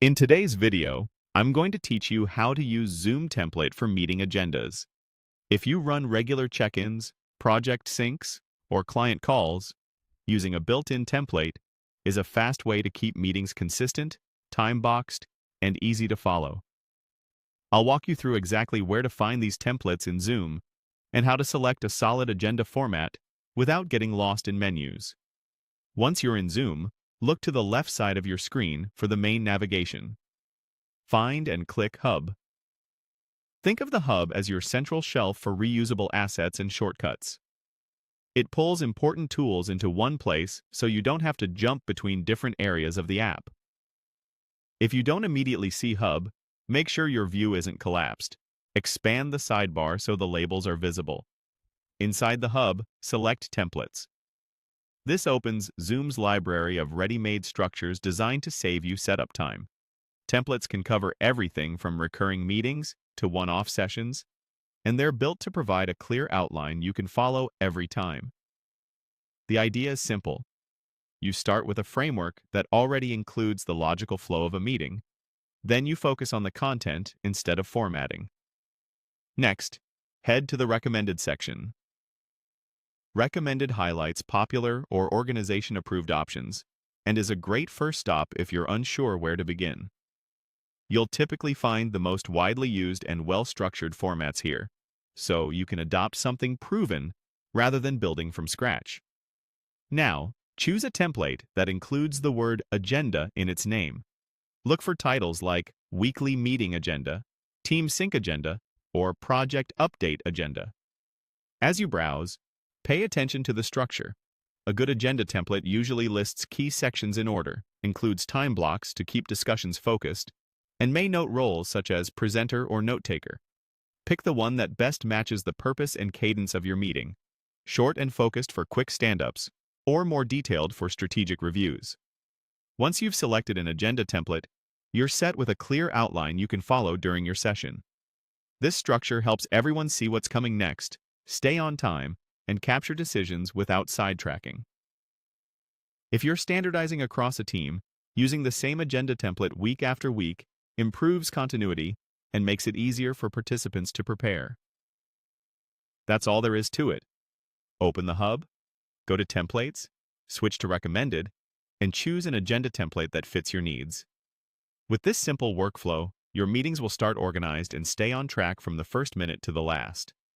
In today's video, I'm going to teach you how to use Zoom template for meeting agendas. If you run regular check-ins, project syncs, or client calls, using a built-in template is a fast way to keep meetings consistent, time-boxed, and easy to follow. I'll walk you through exactly where to find these templates in Zoom and how to select a solid agenda format without getting lost in menus. Once you're in Zoom, look to the left side of your screen for the main navigation. Find and click Hub. Think of the Hub as your central shelf for reusable assets and shortcuts. It pulls important tools into one place so you don't have to jump between different areas of the app. If you don't immediately see Hub, make sure your view isn't collapsed. Expand the sidebar so the labels are visible. Inside the Hub, select Templates. This opens Zoom's library of ready-made structures designed to save you setup time. Templates can cover everything from recurring meetings to one-off sessions, and they're built to provide a clear outline you can follow every time. The idea is simple. You start with a framework that already includes the logical flow of a meeting. Then you focus on the content instead of formatting. Next, head to the Recommended section. Recommended highlights popular or organization-approved options and is a great first stop if you're unsure where to begin. You'll typically find the most widely used and well-structured formats here, so you can adopt something proven rather than building from scratch. Now, choose a template that includes the word agenda in its name. Look for titles like Weekly Meeting Agenda, Team Sync Agenda, or Project Update Agenda. As you browse, pay attention to the structure. A good agenda template usually lists key sections in order, includes time blocks to keep discussions focused, and may note roles such as presenter or note-taker. Pick the one that best matches the purpose and cadence of your meeting, short and focused for quick stand-ups, or more detailed for strategic reviews. Once you've selected an agenda template, you're set with a clear outline you can follow during your session. This structure helps everyone see what's coming next, stay on time, and capture decisions without sidetracking. If you're standardizing across a team, using the same agenda template week after week improves continuity and makes it easier for participants to prepare. That's all there is to it. Open the Hub, go to Templates, switch to Recommended, and choose an agenda template that fits your needs. With this simple workflow, your meetings will start organized and stay on track from the first minute to the last.